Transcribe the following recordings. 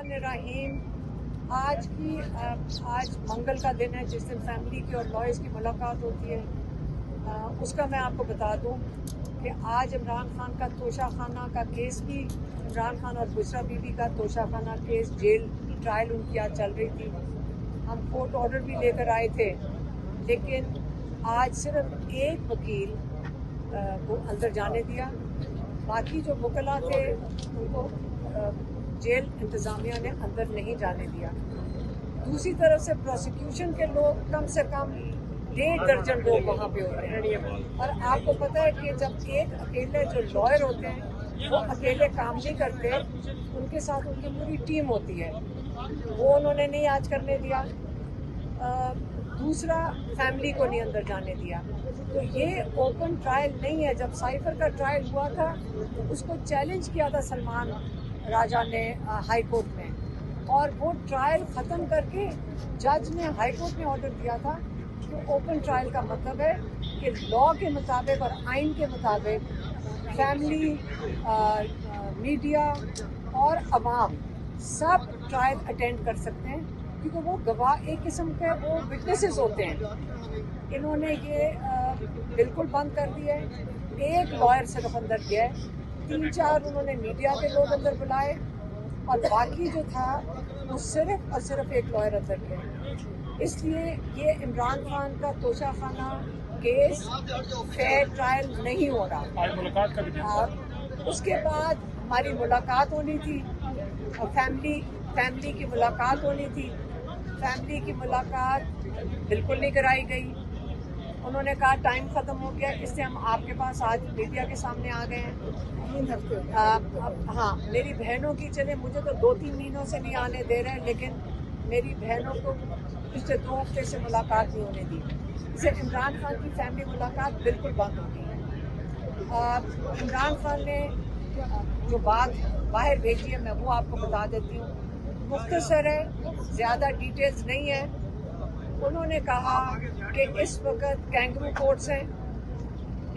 बिस्मिल्लाहिर्रहमानिर्रहीम। आज मंगल का दिन है जिस दिन फैमिली की और लॉयर्स की मुलाकात होती है। उसका मैं आपको बता दूं कि आज इमरान खान का तोशाखाना का केस भी, इमरान खान और बुशरा बीबी का तोशाखाना केस, जेल ट्रायल उनकी आज चल रही थी। हम कोर्ट ऑर्डर भी लेकर आए थे, लेकिन आज सिर्फ एक वकील को अंदर जाने दिया, बाकी जो वकला थे उनको जेल इंतज़ामिया ने अंदर नहीं जाने दिया। दूसरी तरफ से प्रोसिक्यूशन के लोग कम से कम 1.5 दर्जन लोग वहाँ पे होते हैं, और आपको पता है कि जब एक अकेले जो लॉयर होते हैं वो अकेले काम नहीं करते, उनके साथ उनकी पूरी टीम होती है। वो उन्होंने नहीं आज करने दिया। दूसरा, फैमिली को नहीं अंदर जाने दिया। तो ये ओपन ट्रायल नहीं है। जब साइफर का ट्रायल हुआ था उसको चैलेंज किया था सलमान राजा ने हाई कोर्ट में, और वो ट्रायल ख़त्म करके जज ने हाई कोर्ट में ऑर्डर दिया था कि ओपन ट्रायल का मतलब है कि लॉ के मुताबिक और आइन के मुताबिक फैमिली, मीडिया और अवाम सब ट्रायल अटेंड कर सकते हैं, क्योंकि वो गवाह एक किस्म के वो विटनेसेस होते हैं। इन्होंने ये बिल्कुल बंद कर दिया है। एक लॉयर सिर्फ अंदर गया है, 3-4 उन्होंने मीडिया के लोग अंदर बुलाए, और बाकी जो था वो सिर्फ और सिर्फ एक लॉयर अंदर गया। इसलिए ये इमरान खान का तोशाखाना केस फेयर ट्रायल नहीं हो रहा। मुलाकात का भी उसके बाद हमारी मुलाकात होनी थी, और फैमिली की मुलाकात होनी थी। फैमिली की मुलाकात बिल्कुल नहीं कराई गई। उन्होंने कहा टाइम ख़त्म हो गया, इससे हम आपके पास आज मीडिया के सामने आ गए हैं। 3 हफ्ते हाँ, मेरी बहनों की, चले मुझे तो 2-3 महीनों से नहीं आने दे रहे, लेकिन मेरी बहनों को पिछले 2 हफ्ते से मुलाकात नहीं होने दी। इससे इमरान खान की फैमिली मुलाकात बिल्कुल बंद हो गई। इमरान खान ने जो बात बाहर भेजी है मैं वो आपको बता देती हूँ, मुख्तसर है, ज़्यादा डिटेल्स नहीं है। उन्होंने कहा कि इस वक्त कैंगरू कोर्ट्स हैं,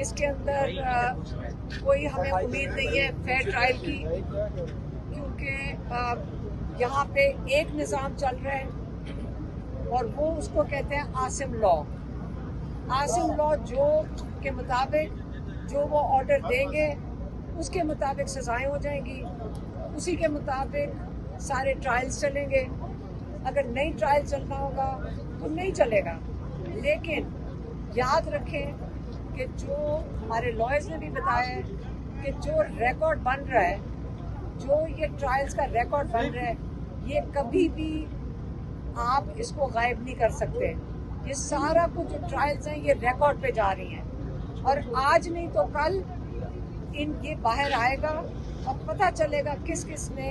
इसके अंदर कोई हमें उम्मीद नहीं है फेयर ट्रायल की, क्योंकि यहाँ पे एक निज़ाम चल रहा है और वो उसको कहते हैं आसिम लॉ। आसिम लॉ जो के मुताबिक जो वो ऑर्डर देंगे उसके मुताबिक सज़ाएं हो जाएंगी, उसी के मुताबिक सारे ट्रायल्स चलेंगे। अगर नई ट्रायल चलना होगा तो नहीं चलेगा। लेकिन याद रखें कि जो हमारे लॉयर्स ने भी बताया है कि जो रिकॉर्ड बन रहा है, जो ये ट्रायल्स का रिकॉर्ड बन रहा है, ये कभी भी आप इसको गायब नहीं कर सकते। ये सारा कुछ जो ट्रायल्स हैं ये रिकॉर्ड पे जा रही हैं, और आज नहीं तो कल ये बाहर आएगा और पता चलेगा किस किस ने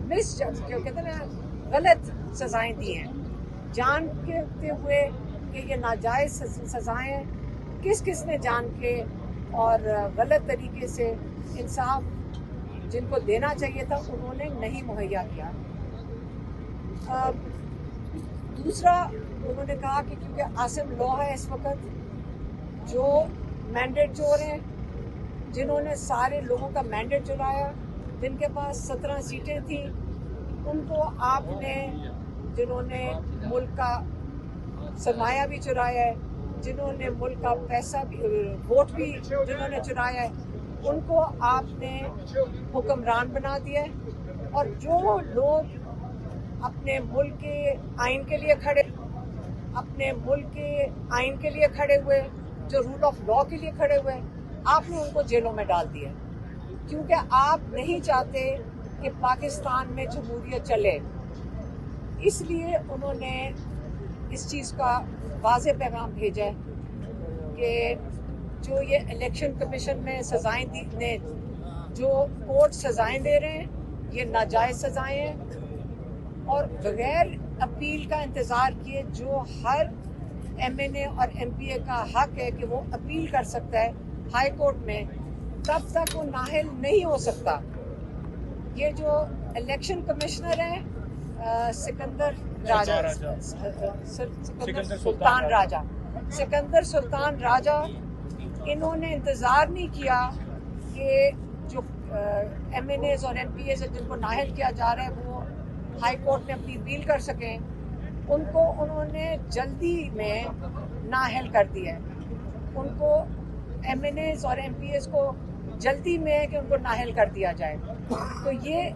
मिस जो कहते हैं ना गलत सजाएं दी हैं, जान के हुए कि ये नाजायज़ सजाएं हैं, किस किस ने जान के और गलत तरीके से इंसाफ जिनको देना चाहिए था उन्होंने नहीं मुहैया किया। दूसरा, उन्होंने कहा कि क्योंकि आसिम लॉ है इस वक्त, जो मैंडेट चोर हैं, जिन्होंने सारे लोगों का मैंडेट चुराया, जिनके पास 17 सीटें थी, उनको आपने, जिन्होंने मुल्क का सरमाया भी चुराया है, जिन्होंने मुल्क का पैसा भी, वोट भी जिन्होंने चुराया है, उनको आपने हुक्मरान बना दिया है। और जो लोग अपने मुल्क के आइन के लिए खड़े, अपने मुल्क के आइन के लिए खड़े हुए, जो रूल ऑफ लॉ के लिए खड़े हुए, आपने उनको जेलों में डाल दिया, क्योंकि आप नहीं चाहते कि पाकिस्तान में जमहूरियत चले। इसलिए उन्होंने इस चीज़ का वाज़ेह पैगाम भेजा है कि जो ये इलेक्शन कमीशन में सज़ाएं ने, जो कोर्ट सज़ाएं दे रहे हैं, ये नाजायज़ सज़ाएं हैं, और बगैर अपील का इंतज़ार किए जो हर MNA और MPA का हक है कि वो अपील कर सकता है हाई कोर्ट में, तब तक वो नाअहल नहीं हो सकता। ये जो इलेक्शन कमिश्नर हैं सिकंदर सुल्तान राजा, इन्होंने इंतज़ार नहीं किया कि जो MNAs اور MPAs جن کو نااہل کیا جا رہا ہے وہ ہائی کورٹ میں اپنی اپیل کر سکیں، ان کو انہوں نے جلدی میں نااہل کر دیا ہے. ان کو MNAs اور MPAs کو جلدی میں کہ ان کو نااہل کر دیا جائے. تو یہ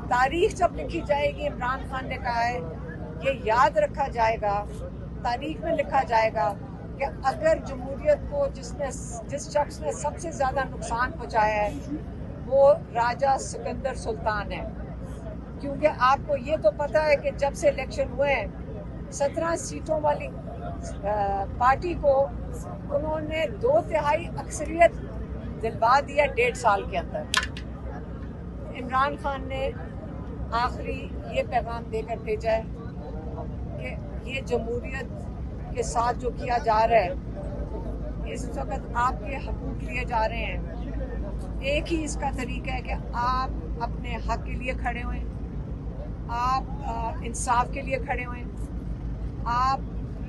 تاریخ جب لکھی جائے گی، عمران خان نے کہا ہے یہ یاد رکھا جائے گا، تاریخ میں لکھا جائے گا کہ اگر جمہوریت کو جس شخص نے سب سے زیادہ نقصان پہنچایا ہے وہ راجہ سکندر سلطان ہے. کیونکہ آپ کو یہ تو پتہ ہے کہ جب سے الیکشن ہوئے ہیں 17 سیٹوں والی پارٹی کو انہوں نے 2/3 اکثریت دلوا دیا 1.5 سال کے اندر. عمران خان نے آخری یہ پیغام دے کر بھیجا ہے کہ یہ جمہوریت کے ساتھ جو کیا جا رہا ہے اس وقت آپ کے حقوق لیے جا رہے ہیں. ایک ہی اس کا طریقہ ہے کہ آپ اپنے حق کے لیے کھڑے ہوئیں، آپ انصاف کے لیے کھڑے ہوئیں، آپ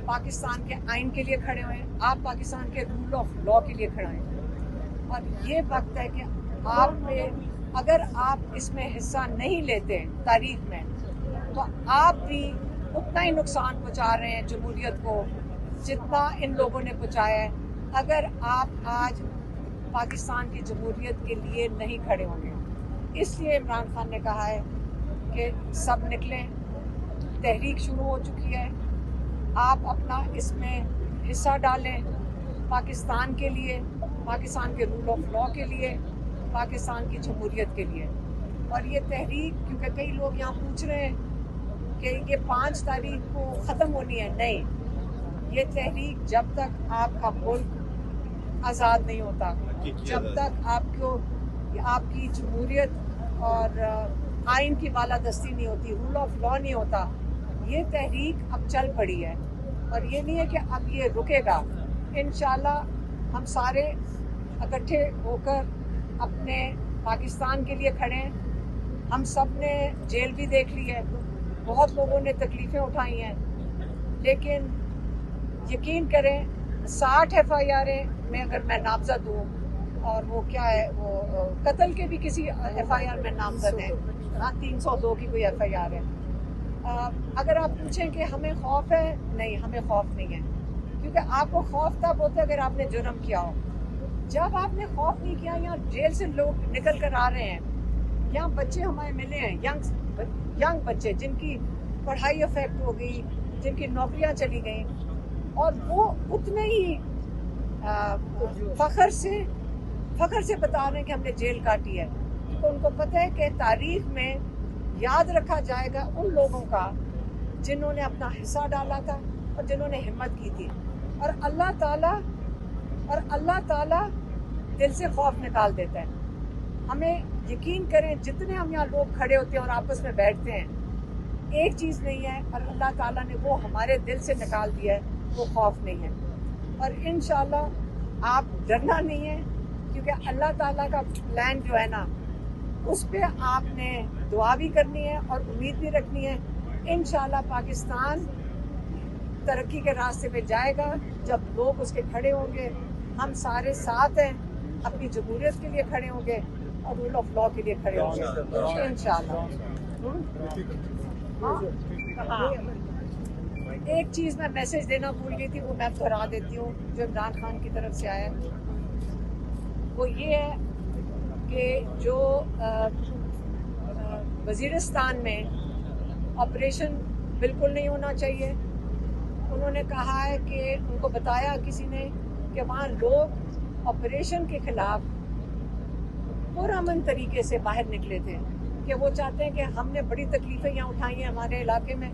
پاکستان کے آئین کے لیے کھڑے ہوئیں، آپ پاکستان کے رول آف لا کے لیے کھڑے ہوئیں. اور یہ وقت ہے کہ آپ پہ اگر آپ اس میں حصہ نہیں لیتے تاریخ میں تو آپ بھی اتنا ہی نقصان پہنچا رہے ہیں جمہوریت کو جتنا ان لوگوں نے پہنچایا ہے اگر آپ آج پاکستان کی جمہوریت کے لیے نہیں کھڑے ہوں گے. اس لیے عمران خان نے کہا ہے کہ سب نکلیں، تحریک شروع ہو چکی ہے، آپ اپنا اس میں حصہ ڈالیں پاکستان کے لیے، پاکستان کے رول آف لا کے لیے، پاکستان کی جمہوریت کے لیے. اور یہ تحریک کیونکہ کئی لوگ یہاں پوچھ رہے ہیں کہ یہ 5 تاریخ کو ختم ہونی ہے، نہیں، یہ تحریک جب تک آپ کا ملک آزاد نہیں ہوتا، جب تک آپ کی جمہوریت اور آئین کی بالادستی نہیں ہوتی، رول آف لا نہیں ہوتا، یہ تحریک اب چل پڑی ہے. اور یہ نہیں ہے کہ اب یہ رکے گا. انشاءاللہ ہم سارے اکٹھے ہو کر اپنے پاکستان کے لیے کھڑے ہیں. ہم سب نے جیل بھی دیکھ لی ہے، بہت لوگوں نے تکلیفیں اٹھائی ہیں، لیکن یقین کریں 60 FIR میں اگر میں نامزد ہوں، اور وہ کیا ہے وہ قتل کے بھی کسی FIR میں نامزد ہیں، 302 کی کوئی FIR ہے. اگر آپ پوچھیں کہ ہمیں خوف ہے، نہیں، ہمیں خوف نہیں ہے. کیونکہ آپ کو خوف تب ہوتا ہے اگر آپ نے جرم کیا ہو. جب آپ نے خوف نہیں کیا، یہاں جیل سے لوگ نکل کر آ رہے ہیں، یہاں بچے ہمارے ملے ہیں، ینگ بچے جن کی پڑھائی افیکٹ ہو گئی، جن کی نوکریاں چلی گئیں، اور وہ اتنے ہی فخر سے بتا رہے ہیں کہ ہم نے جیل کاٹی ہے. تو ان کو پتہ ہے کہ تاریخ میں یاد رکھا جائے گا ان لوگوں کا جنہوں نے اپنا حصہ ڈالا تھا اور جنہوں نے ہمت کی تھی. اور اللہ تعالیٰ دل سے خوف نکال دیتا ہے. ہمیں یقین کریں جتنے ہم یہاں لوگ کھڑے ہوتے ہیں اور آپس میں بیٹھتے ہیں، ایک چیز نہیں ہے اور اللہ تعالیٰ نے وہ ہمارے دل سے نکال دیا ہے، وہ خوف نہیں ہے. اور انشاءاللہ آپ ڈرنا نہیں ہے، کیونکہ اللہ تعالیٰ کا پلان جو ہے نا اس پہ آپ نے دعا بھی کرنی ہے اور امید بھی رکھنی ہے. انشاءاللہ پاکستان ترقی کے راستے پہ جائے گا جب لوگ اس کے کھڑے ہوں گے. ہم سارے ساتھ ہیں، اپنی جمہوریت کے لیے کھڑے ہوں گے اور رول آف لا کے لیے کھڑے ہوں گے انشاءاللہ. ہاں، ایک چیز میں میسج دینا بھول گئی تھی، وہ میں دہرا دیتی ہوں جو عمران خان کی طرف سے آیا ہے. وہ یہ ہے کہ جو وزیرستان میں آپریشن بالکل نہیں ہونا چاہیے. انہوں نے کہا ہے کہ ان کو بتایا کسی نے کہ وہاں لوگ آپریشن کے خلاف پرامن طریقے سے باہر نکلے تھے، کہ وہ چاہتے ہیں کہ ہم نے بڑی تکلیفیں یہاں اٹھائی ہیں ہمارے علاقے میں،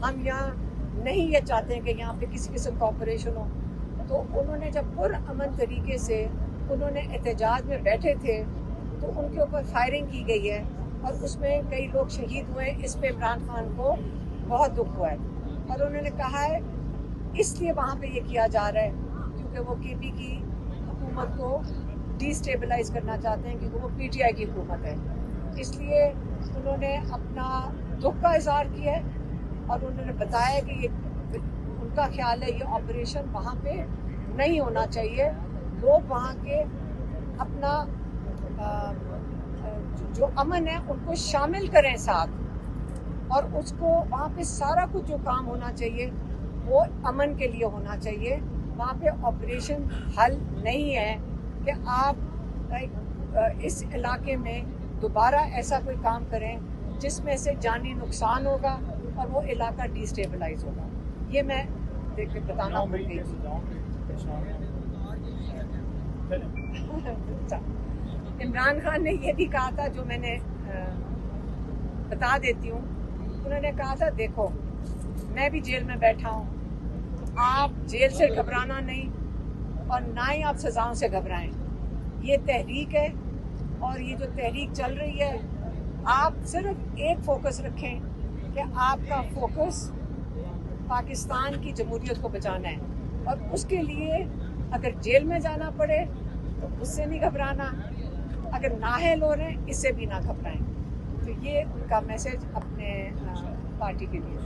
ہم یہاں نہیں یہ چاہتے ہیں کہ یہاں پہ کسی قسم کا آپریشن ہو. تو انہوں نے جب پرامن طریقے سے انہوں نے احتجاج میں بیٹھے تھے تو ان کے اوپر فائرنگ کی گئی ہے اور اس میں کئی لوگ شہید ہوئے. اس پہ عمران خان کو بہت دکھ ہوا ہے اور انہوں نے کہا ہے اس لیے وہاں پہ یہ کیا جا رہا ہے کیونکہ وہ KP کی حکومت کو ڈی اسٹیبلائز کرنا چاہتے ہیں، کیونکہ وہ PTI کی حکومت ہے. اس لیے انہوں نے اپنا دکھ کا اظہار کیا ہے اور انہوں نے بتایا کہ یہ ان کا خیال ہے یہ آپریشن وہاں پہ نہیں ہونا چاہیے. لوگ وہاں کے اپنا जो अमन है उनको शामिल करें साथ, और उसको वहाँ पे सारा कुछ जो काम होना चाहिए वो अमन के लिए होना चाहिए। वहाँ पे ऑपरेशन हल नहीं है कि आप इस इलाके में दोबारा ऐसा कोई काम करें जिसमें से जानी नुकसान होगा और वो इलाका डिस्टेबलाइज होगा। ये मैं देख के बताना भूल गई। इमरान खान ने ये भी कहा था, जो मैंने बता देती हूँ। उन्होंने कहा था देखो मैं भी जेल में बैठा हूँ, आप जेल से घबराना नहीं और ना ही आप सजाओं से घबराएं। ये तहरीक है और ये जो तहरीक चल रही है, आप सिर्फ एक फोकस रखें कि आपका फोकस पाकिस्तान की जमहूरियत को बचाना है, और उसके लिए अगर जेल में जाना पड़े तो उससे नहीं घबराना, अगर नाअहल हो रहे हैं इससे भी ना घबराएं। तो ये उनका मैसेज अपने पार्टी के लिए।